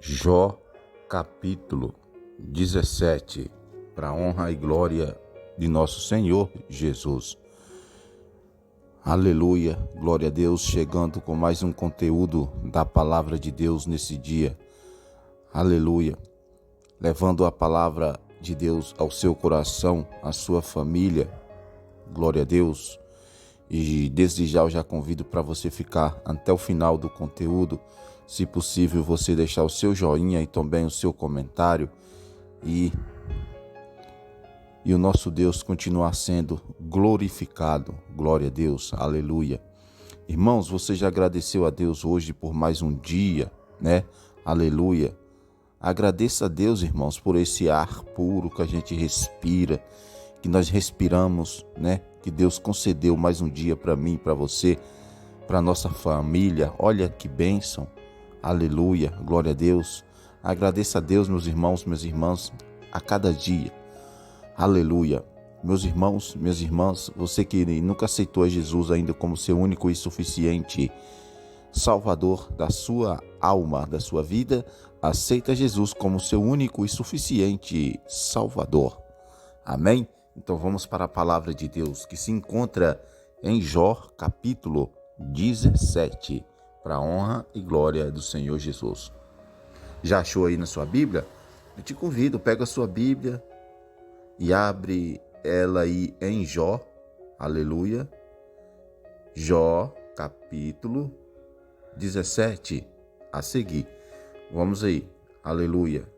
Jó, capítulo 17, para a honra e glória de nosso Senhor Jesus. Aleluia, glória a Deus, chegando com mais um conteúdo da palavra de Deus nesse dia. Aleluia, levando a palavra de Deus ao seu coração, à sua família. Glória a Deus. E desde já eu já convido para você ficar até o final do conteúdo. Se possível, você deixar o seu joinha e também o seu comentário. E o nosso Deus continuar sendo glorificado. Glória a Deus. Aleluia. Irmãos, você já agradeceu a Deus hoje por mais um dia, né? Aleluia. Agradeça a Deus, irmãos, por esse ar puro que a gente respira, que nós respiramos, né? Que Deus concedeu mais um dia para mim, para você, para nossa família. Olha que bênção. Aleluia, glória a Deus. Agradeça a Deus, meus irmãos, minhas irmãs, a cada dia. Aleluia. Meus irmãos, minhas irmãs, você que nunca aceitou a Jesus ainda como seu único e suficiente Salvador da sua alma, da sua vida, aceita Jesus como seu único e suficiente Salvador. Amém? Então vamos para a palavra de Deus que se encontra em Jó, capítulo 17, para a honra e glória do Senhor Jesus. Já achou aí na sua Bíblia? Eu te convido, pega a sua Bíblia e abre ela aí em Jó, aleluia, Jó, capítulo 17, a seguir. Vamos aí, aleluia.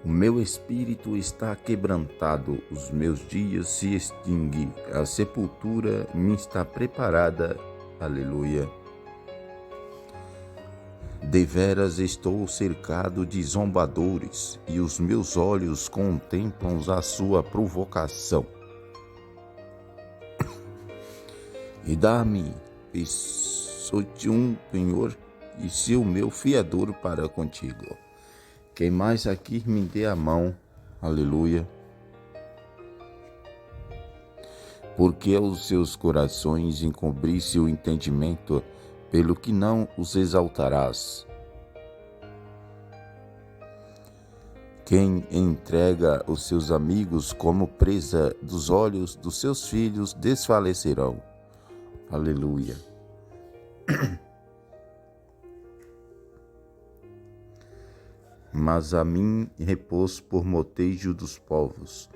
O meu espírito está quebrantado, os meus dias se extinguem, a sepultura me está preparada, aleluia. Deveras estou cercado de zombadores, e os meus olhos contemplam a sua provocação. E dá-me, sou-te um penhor, e se o meu fiador para contigo. Quem mais aqui me dê a mão, aleluia. Porque aos seus corações encobrisse o entendimento, pelo que não os exaltarás. Quem entrega os seus amigos como presa dos olhos dos seus filhos desfalecerão. Aleluia. Mas a mim repouso por motejo dos povos.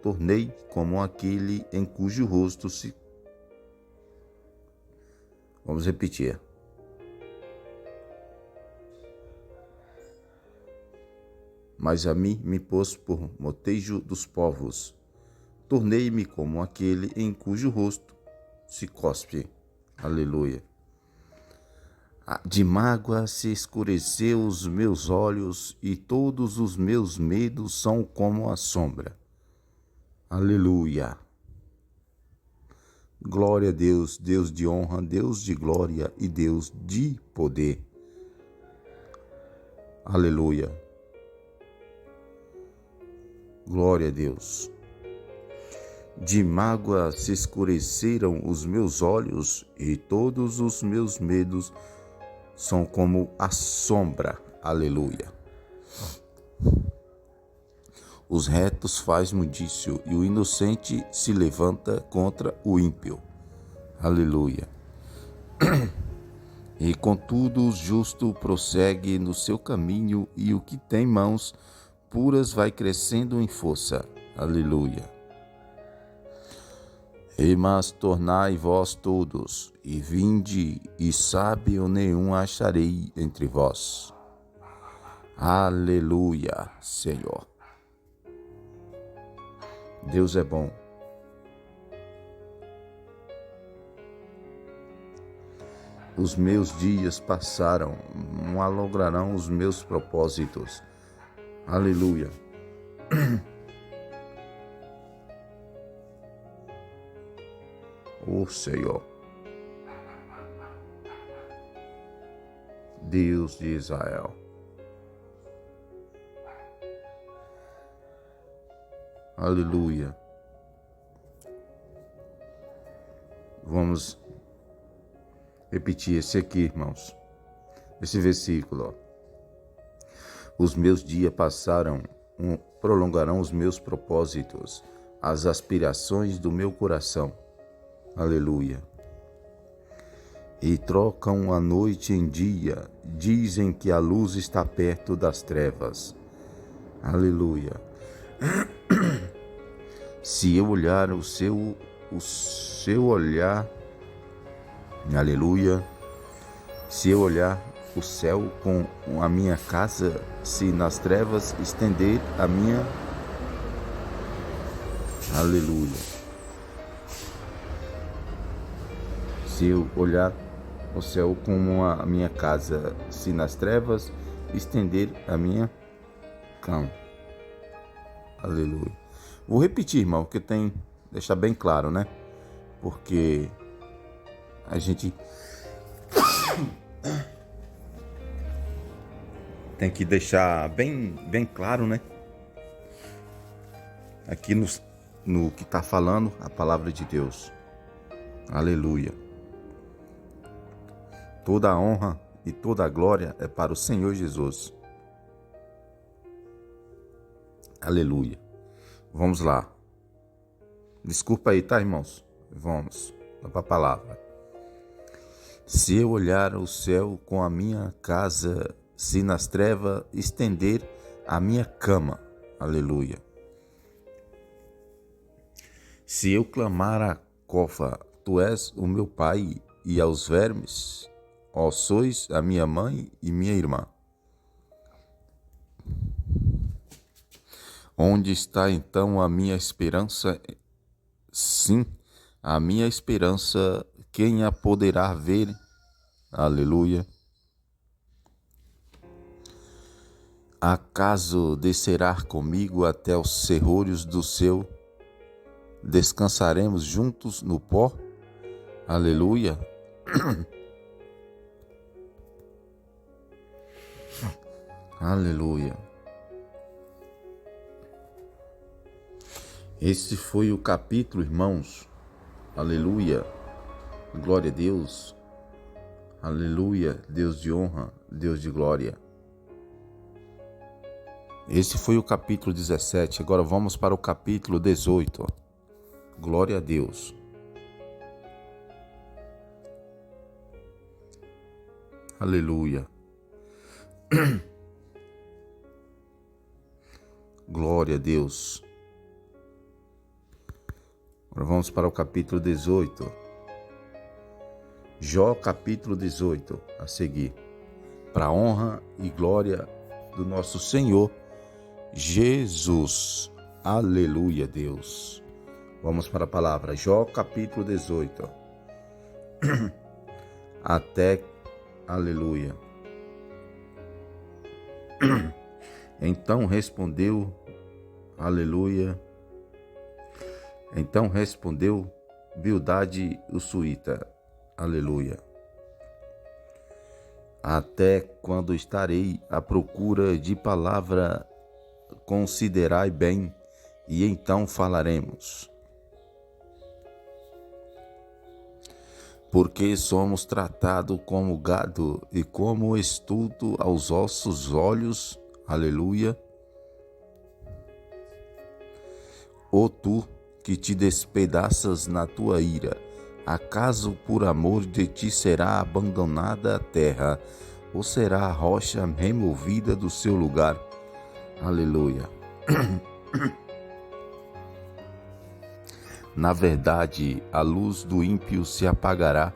Tornei como aquele em cujo rosto se... Vamos repetir. Mas a mim me pôs por motejo dos povos. Tornei-me como aquele em cujo rosto se cospe. Aleluia. De mágoa se escureceu os meus olhos e todos os meus medos são como a sombra. Aleluia. Glória a Deus, Deus de honra, Deus de glória e Deus de poder. Aleluia. Glória a Deus. De mágoa se escureceram os meus olhos e todos os meus medos são como a sombra. Aleluia. Os retos faz mudício e o inocente se levanta contra o ímpio. Aleluia. E contudo o justo prossegue no seu caminho e o que tem mãos puras vai crescendo em força. Aleluia. Mas tornai vós todos, e vinde, e sábio nenhum acharei entre vós. Aleluia, Senhor. Deus é bom. Os meus dias passaram, não lograrão os meus propósitos. Aleluia. O Senhor, Deus de Israel. Aleluia. Vamos repetir esse aqui, irmãos. esse versículo. Ó. Os meus dias prolongarão os meus propósitos, as aspirações do meu coração. Aleluia. E trocam a noite em dia, dizem que a luz está perto das trevas. Aleluia. Se eu olhar o seu olhar, aleluia. Se eu olhar o céu com a minha casa, se nas trevas estender a minha, aleluia. Se eu olhar o céu como a minha casa, se nas trevas estender a minha cama, aleluia. Vou repetir, irmão, que tem deixar bem claro, né? Porque a gente tem que deixar bem claro, né? Aqui no que está falando a palavra de Deus. Aleluia. Toda a honra e toda a glória é para o Senhor Jesus. Aleluia. Vamos lá. Desculpa aí, tá, irmãos? Vamos para a palavra. Se eu olhar o céu com a minha casa, se nas trevas estender a minha cama, aleluia. Se eu clamar a cofa, tu és o meu pai, e aos vermes, ó, sois a minha mãe e minha irmã. Onde está então a minha esperança? Sim, a minha esperança, quem a poderá ver? Aleluia. Acaso descerá comigo até os serrolhos do céu? Descansaremos juntos no pó? Aleluia. Aleluia. Esse foi o capítulo, irmãos. Aleluia. Glória a Deus. Aleluia. Deus de honra, Deus de glória. Esse foi o capítulo 17. Agora vamos para o capítulo 18. Glória a Deus. Aleluia. Glória a Deus. Agora vamos para o capítulo 18. Jó, capítulo 18, a seguir. Para a honra e glória do nosso Senhor Jesus. Aleluia, Deus. Vamos para a palavra. Jó, capítulo 18. Até, aleluia. Então respondeu, aleluia. Então respondeu Bildade o suíta, aleluia. Até quando estarei à procura de palavra, considerai bem, e então falaremos. Porque somos tratados como gado e como estudo aos vossos olhos, aleluia. Ó tu que te despedaças na tua ira, acaso por amor de ti será abandonada a terra, ou será a rocha removida do seu lugar? Aleluia. Na verdade, a luz do ímpio se apagará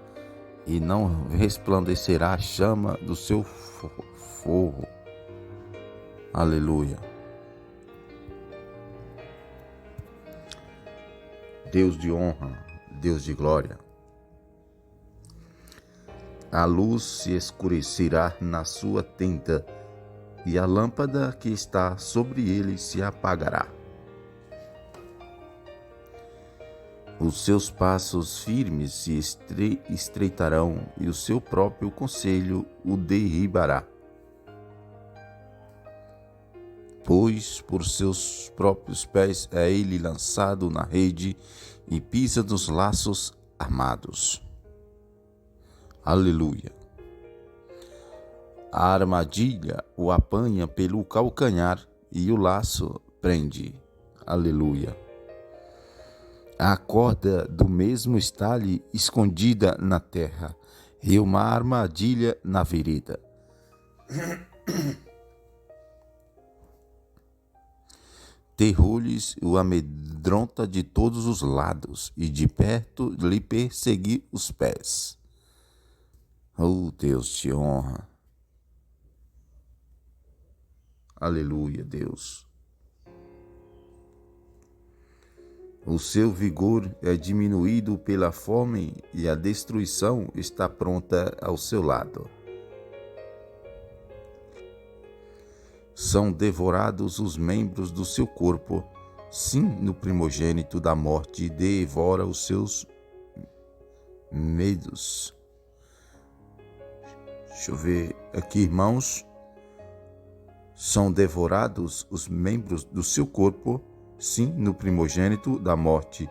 e não resplandecerá a chama do seu fogo. Aleluia. Deus de honra, Deus de glória. A luz se escurecerá na sua tenda, e a lâmpada que está sobre ele se apagará. Os seus passos firmes se estreitarão, e o seu próprio conselho o derribará. Pois por seus próprios pés é ele lançado na rede e pisa nos laços armados. Aleluia. A armadilha o apanha pelo calcanhar e o laço prende. Aleluia. A corda do mesmo está-lhe escondida na terra e uma armadilha na vereda. Terror-lhes o amedronta de todos os lados, e de perto lhe persegui os pés. Oh, Deus te honra. Aleluia, Deus. O seu vigor é diminuído pela fome e a destruição está pronta ao seu lado. São devorados os membros do seu corpo, sim, no primogênito da morte devora os seus medos. Deixa eu ver aqui, irmãos. São devorados os membros do seu corpo, sim, no primogênito da morte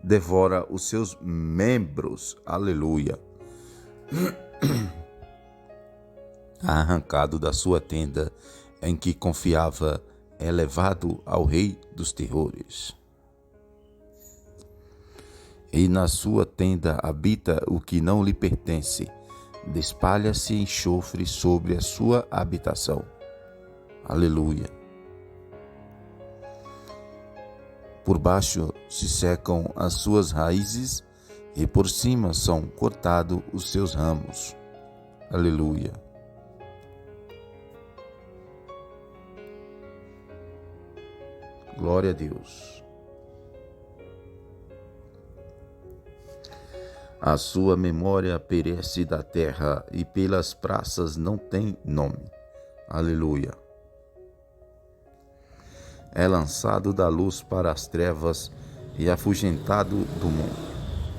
devora os seus membros. Aleluia. Arrancado da sua tenda em que confiava, é levado ao rei dos terrores. E na sua tenda habita o que não lhe pertence, despalha-se enxofre sobre a sua habitação. Aleluia. Por baixo se secam as suas raízes e por cima são cortados os seus ramos. Aleluia. Glória a Deus. A sua memória perece da terra e pelas praças não tem nome. Aleluia. É lançado da luz para as trevas e afugentado do mundo.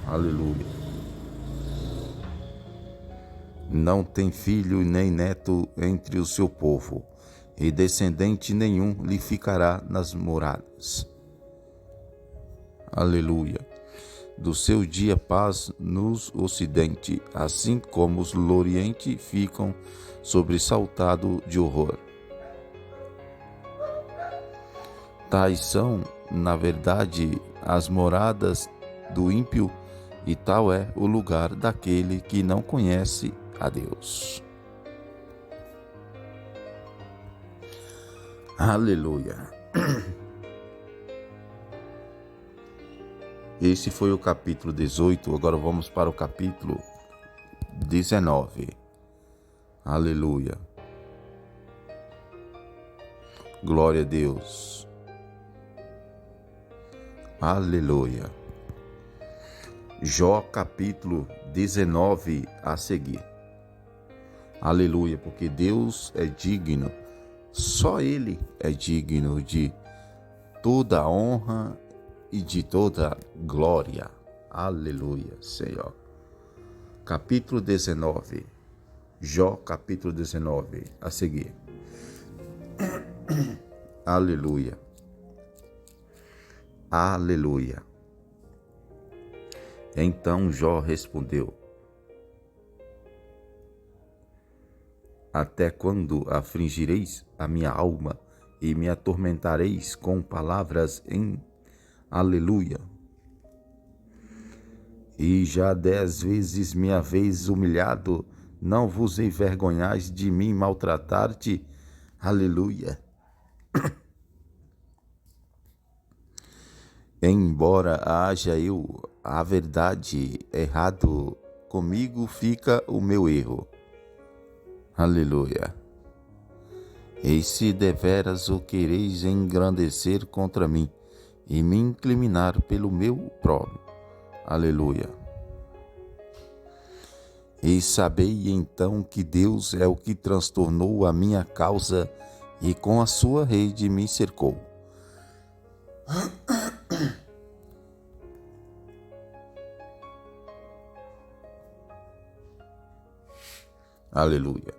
Aleluia. Não tem filho nem neto entre o seu povo, e descendente nenhum lhe ficará nas moradas. Aleluia. Do seu dia paz nos ocidente, assim como os do oriente ficam sobressaltados de horror. Tais são, na verdade, as moradas do ímpio, e tal é o lugar daquele que não conhece a Deus. Aleluia. Esse foi o capítulo 18, agora vamos para o capítulo 19. Aleluia. Glória a Deus. Aleluia. Jó capítulo 19 a seguir. Aleluia, porque Deus é digno, só Ele é digno de toda honra e de toda glória. Aleluia, Senhor. Capítulo 19. Jó capítulo 19 a seguir. Aleluia. Aleluia. Então Jó respondeu: Até quando afligireis a minha alma e me atormentareis com palavras em aleluia? E já 10 vezes me haveis humilhado, não vos envergonhais de mim maltratar-te? Aleluia. Embora haja eu a verdade errado, comigo fica o meu erro. Aleluia. E se deveras o quereis engrandecer contra mim e me inclinar pelo meu próprio. Aleluia. E sabei então que Deus é o que transtornou a minha causa e com a sua rede me cercou. Aleluia.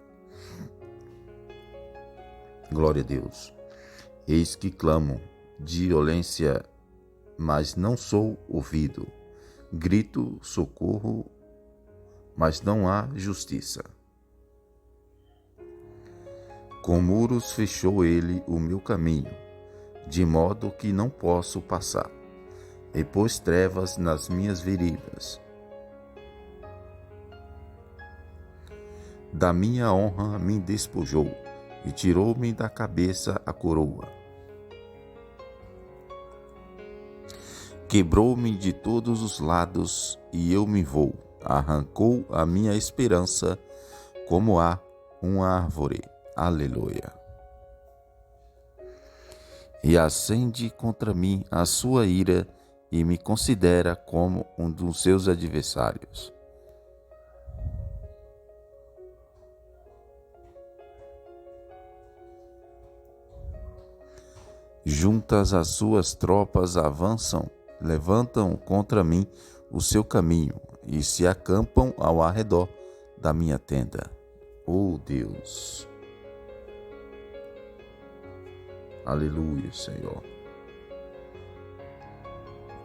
Glória a Deus. Eis que clamo de violência, mas não sou ouvido. Grito socorro, mas não há justiça. Com muros fechou ele o meu caminho, de modo que não posso passar, e pôs trevas nas minhas veredas. Da minha honra me despojou, e tirou-me da cabeça a coroa. Quebrou-me de todos os lados, e eu me vou. Arrancou a minha esperança, como a uma árvore. Aleluia. E acende contra mim a sua ira, e me considera como um dos seus adversários. Juntas as suas tropas avançam, levantam contra mim o seu caminho e se acampam ao arredor da minha tenda. Oh Deus! Aleluia, Senhor.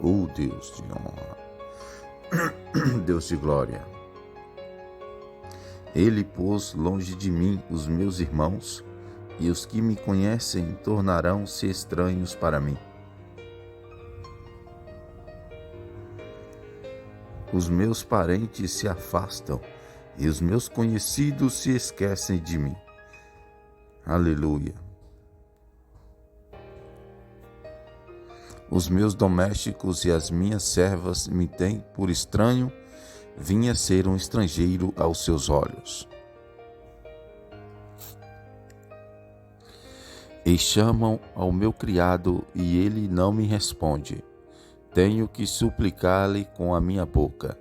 Oh Deus de honra, Deus de glória. Ele pôs longe de mim os meus irmãos, e os que me conhecem tornarão-se estranhos para mim. Os meus parentes se afastam, e os meus conhecidos se esquecem de mim. Aleluia. Os meus domésticos e as minhas servas me têm por estranho, vinha ser um estrangeiro aos seus olhos. E chamam ao meu criado, e ele não me responde. Tenho que suplicar-lhe com a minha boca.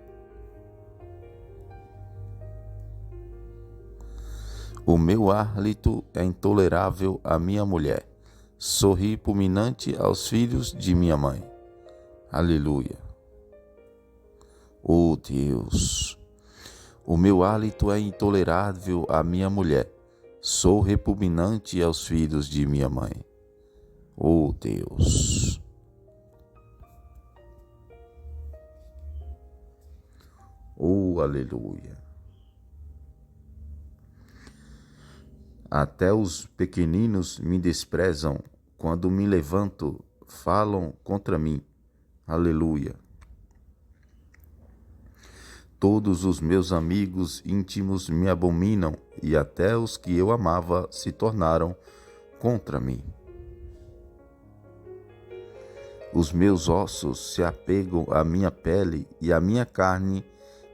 O meu hálito é intolerável à minha mulher. Sou repugnante aos filhos de minha mãe. Aleluia. Oh Deus! O meu hálito é intolerável à minha mulher. Sou repugnante aos filhos de minha mãe. Oh Deus! Oh, aleluia! Até os pequeninos me desprezam, quando me levanto, falam contra mim. Aleluia! Todos os meus amigos íntimos me abominam, e até os que eu amava se tornaram contra mim. Os meus ossos se apegam à minha pele e à minha carne,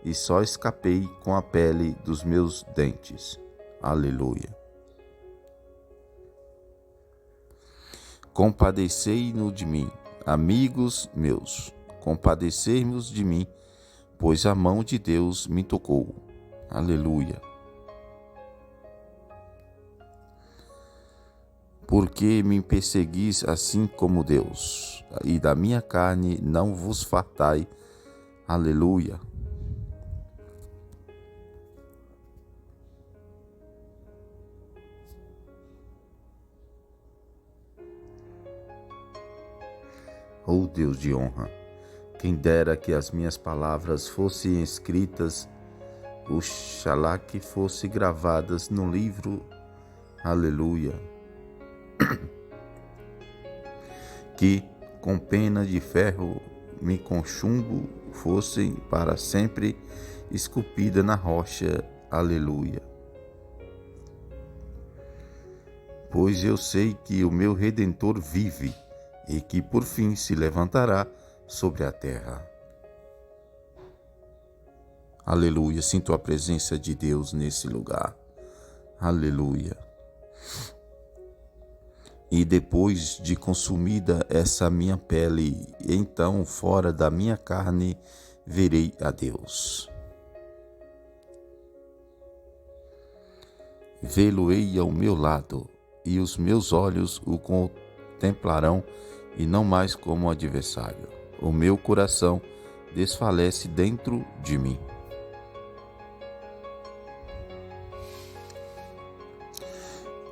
e só escapei com a pele dos meus dentes. Aleluia. Compadecei-nos de mim, amigos meus, compadecei-nos de mim, pois a mão de Deus me tocou. Aleluia. Porque me perseguis assim como Deus, e da minha carne não vos fartai. Aleluia. Oh Deus de honra, quem dera que as minhas palavras fossem escritas, oxalá que fossem gravadas no livro. Aleluia. Que com pena de ferro me com chumbo fossem para sempre esculpida na rocha. Aleluia. Pois eu sei que o meu Redentor vive, e que por fim se levantará sobre a terra. Aleluia, sinto a presença de Deus nesse lugar. Aleluia. E depois de consumida essa minha pele, então fora da minha carne verei a Deus. Vê-lo-ei ao meu lado, e os meus olhos o contemplarão, e não mais como adversário. O meu coração desfalece dentro de mim.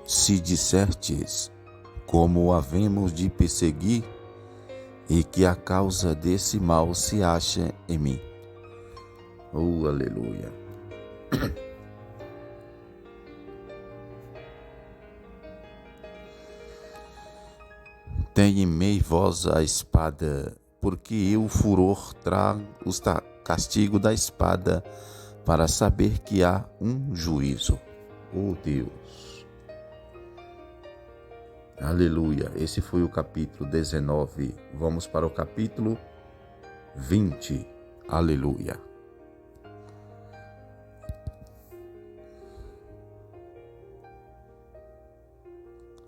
Se dissertes, como o havemos de perseguir, e que a causa desse mal se acha em mim. Oh, aleluia. Temei vós a espada, porque eu, furor, trago o castigo da espada, para saber que há um juízo. Oh Deus! Aleluia! Esse foi o capítulo 19. Vamos para o capítulo 20. Aleluia!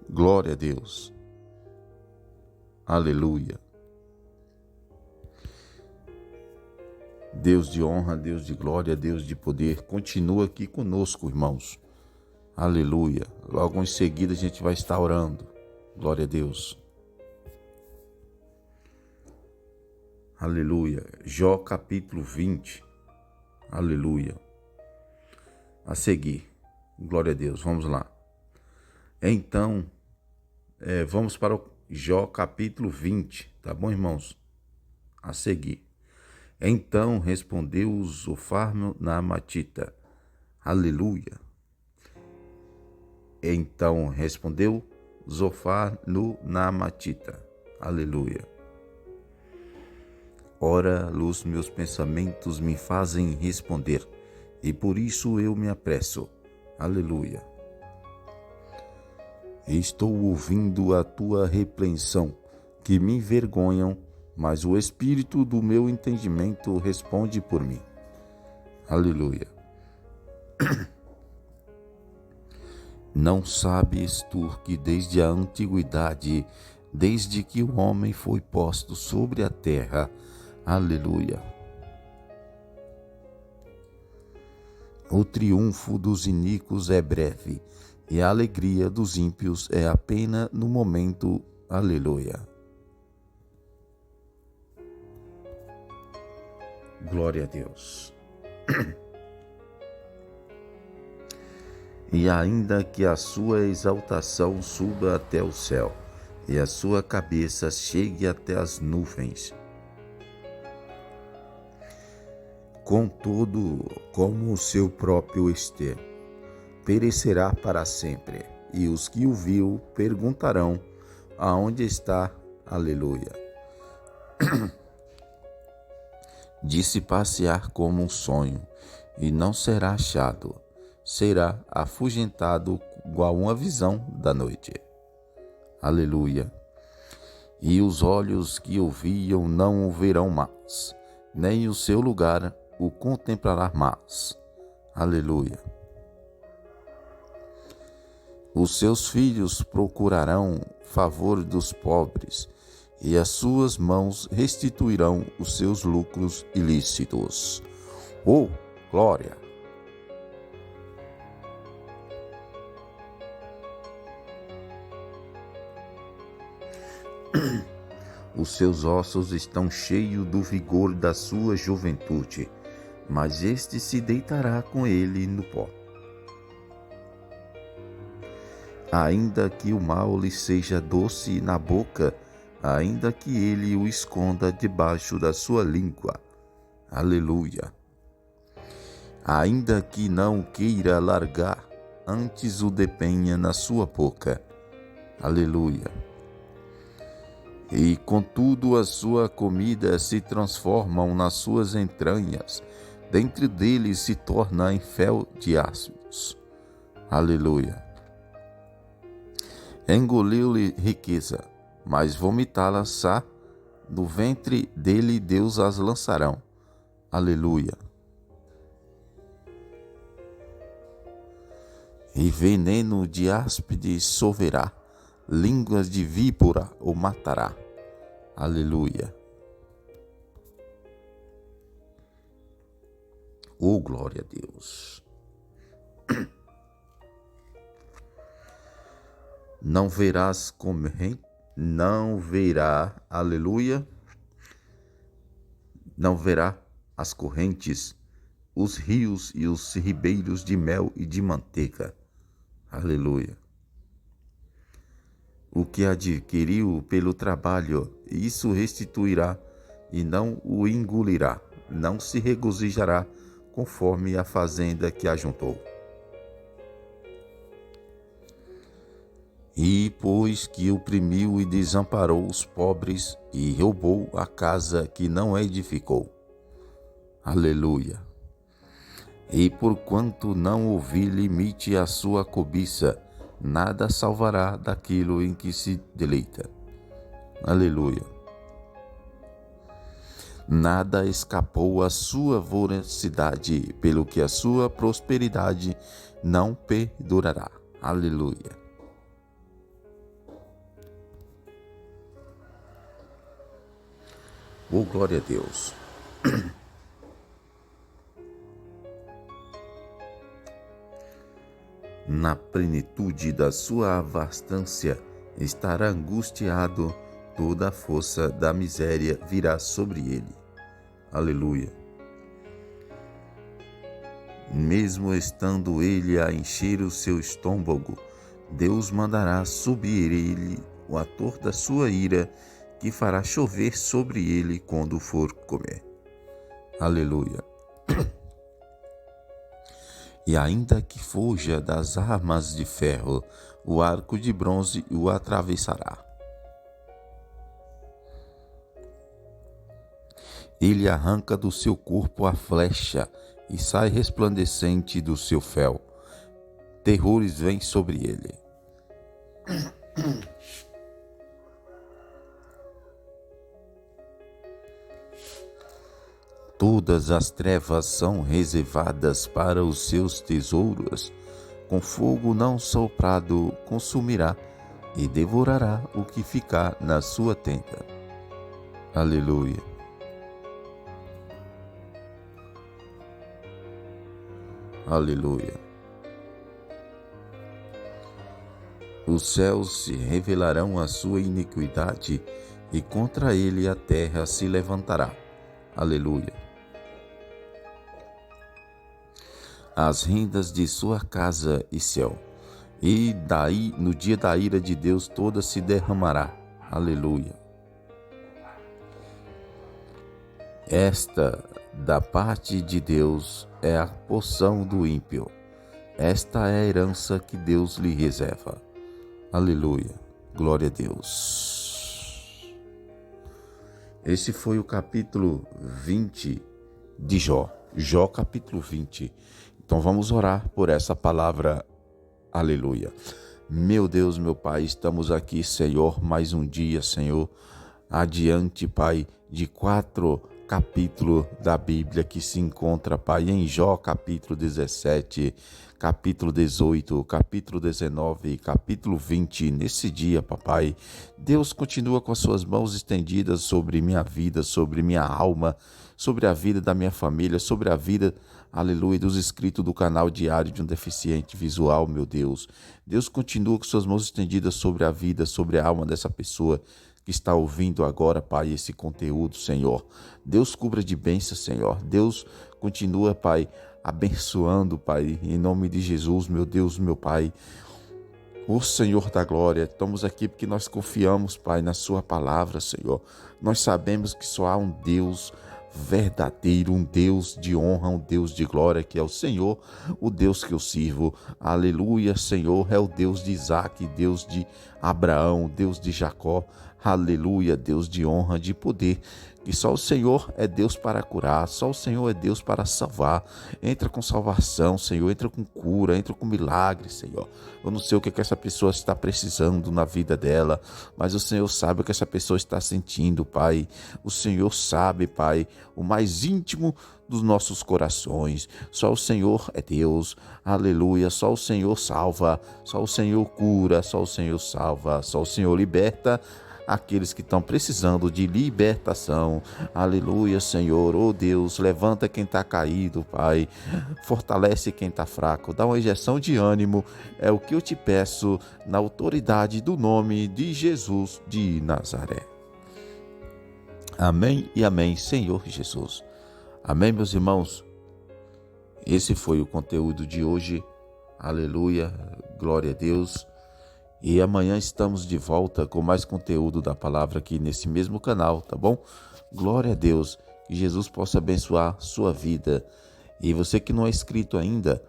Glória a Deus! Aleluia! Deus de honra, Deus de glória, Deus de poder, continua aqui conosco, irmãos. Aleluia! Logo em seguida a gente vai estar orando. Glória a Deus. Aleluia. Jó capítulo 20. Aleluia. A seguir. Glória a Deus. Vamos lá. Então, vamos para o Jó capítulo 20. Tá bom, irmãos? A seguir. Então respondeu Zofar na Amatita. Aleluia. Então respondeu Zofar no Naamatita. Aleluia. Ora, os meus pensamentos me fazem responder, e por isso eu me apresso. Aleluia. Estou ouvindo a tua repreensão, que me envergonham, mas o espírito do meu entendimento responde por mim. Aleluia. Não sabes tu que desde a antiguidade, desde que o homem foi posto sobre a terra, aleluia, o triunfo dos iníquos é breve, e a alegria dos ímpios é apenas no momento, aleluia. Glória a Deus. E ainda que a sua exaltação suba até o céu, e a sua cabeça chegue até as nuvens, contudo, como o seu próprio ester, perecerá para sempre, e os que o viu perguntarão, aonde está? Aleluia. Dissipar-se-á como um sonho, e não será achado, será afugentado igual uma visão da noite. Aleluia. E os olhos que o viam não o verão mais, nem o seu lugar o contemplará mais. Aleluia. Os seus filhos procurarão favor dos pobres, e as suas mãos restituirão os seus lucros ilícitos. Oh, glória! Os seus ossos estão cheios do vigor da sua juventude, mas este se deitará com ele no pó. Ainda que o mal lhe seja doce na boca, ainda que ele o esconda debaixo da sua língua. Aleluia. Ainda que não queira largar, antes o depenha na sua boca. Aleluia. E contudo a sua comida se transformam nas suas entranhas, dentro deles se torna em fel de ácidos. Aleluia. Engoliu-lhe riqueza, mas vomitá-la-á do ventre dele Deus as lançarão. Aleluia. E veneno de áspide solverá, línguas de víbora o matará. Aleluia. Oh, glória a Deus. Não verás aleluia, não verá as correntes, os rios e os ribeiros de mel e de manteiga. Aleluia. O que adquiriu pelo trabalho, isso restituirá e não o engolirá, não se regozijará conforme a fazenda que ajuntou. E pois que oprimiu e desamparou os pobres e roubou a casa que não edificou. Aleluia. E porquanto não houve limite à sua cobiça, nada salvará daquilo em que se deleita. Aleluia. Nada escapou à sua voracidade, pelo que a sua prosperidade não perdurará. Aleluia. Oh, glória a Deus. Na plenitude da sua abastança estará angustiado, toda a força da miséria virá sobre ele. Aleluia. Mesmo estando ele a encher o seu estômago, Deus mandará subir ele o ator da sua ira, que fará chover sobre ele quando for comer. Aleluia. E ainda que fuja das armas de ferro, o arco de bronze o atravessará. Ele arranca do seu corpo a flecha e sai resplandecente do seu fel. Terrores vêm sobre ele. Todas as trevas são reservadas para os seus tesouros. Com fogo não soprado consumirá e devorará o que ficar na sua tenda. Aleluia. Aleluia. Os céus se revelarão a sua iniquidade e contra ele a terra se levantará. Aleluia. As rendas de sua casa e céu, e daí no dia da ira de Deus toda se derramará. Aleluia. Esta da parte de Deus é a porção do ímpio. Esta é a herança que Deus lhe reserva. Aleluia. Glória a Deus. Esse foi o capítulo 20 de Jó. Jó capítulo 20. Então vamos orar por essa palavra. Aleluia. Meu Deus, meu Pai, estamos aqui, Senhor, mais um dia, Senhor, adiante, Pai, de 4 capítulos da Bíblia que se encontra, Pai, em Jó capítulo 17, capítulo 18, capítulo 19, capítulo 20, nesse dia, Papai, Deus continua com as suas mãos estendidas sobre minha vida, sobre minha alma, sobre a vida da minha família, sobre a vida, aleluia, dos inscritos do canal Diário de um Deficiente Visual, meu Deus. Deus continua com suas mãos estendidas sobre a vida, sobre a alma dessa pessoa que está ouvindo agora, Pai, esse conteúdo, Senhor. Deus cubra de bênção, Senhor. Deus continua, Pai, abençoando, Pai, em nome de Jesus, meu Deus, meu Pai. O Senhor da glória, estamos aqui porque nós confiamos, Pai, na sua palavra, Senhor. Nós sabemos que só há um Deus verdadeiro, um Deus de honra, um Deus de glória, que é o Senhor, o Deus que eu sirvo. Aleluia, Senhor, é o Deus de Isaac, Deus de Abraão, Deus de Jacó. Aleluia, Deus de honra, de poder, que só o Senhor é Deus para curar, só o Senhor é Deus para salvar. Entra com salvação, Senhor, entra com cura, entra com milagre, Senhor. Eu não sei o que essa pessoa está precisando na vida dela, mas o Senhor sabe o que essa pessoa está sentindo, Pai. O Senhor sabe, Pai, o mais íntimo dos nossos corações. Só o Senhor é Deus, aleluia, só o Senhor salva, só o Senhor cura, só o Senhor salva, só o Senhor liberta aqueles que estão precisando de libertação. Aleluia, Senhor. Oh Deus, levanta quem está caído, Pai. Fortalece quem está fraco. Dá uma injeção de ânimo. É o que eu te peço na autoridade do nome de Jesus de Nazaré. Amém e amém, Senhor Jesus. Amém, meus irmãos. Esse foi o conteúdo de hoje. Aleluia. Glória a Deus. E amanhã estamos de volta com mais conteúdo da palavra aqui nesse mesmo canal, tá bom? Glória a Deus, que Jesus possa abençoar sua vida. E você que não é inscrito ainda,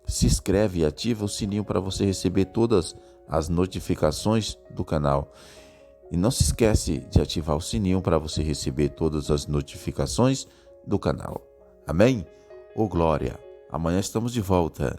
se inscreve e ativa o sininho para você receber todas as notificações do canal. E não se esquece de ativar o sininho para você receber todas as notificações do canal. Amém? Ô glória! Amanhã estamos de volta.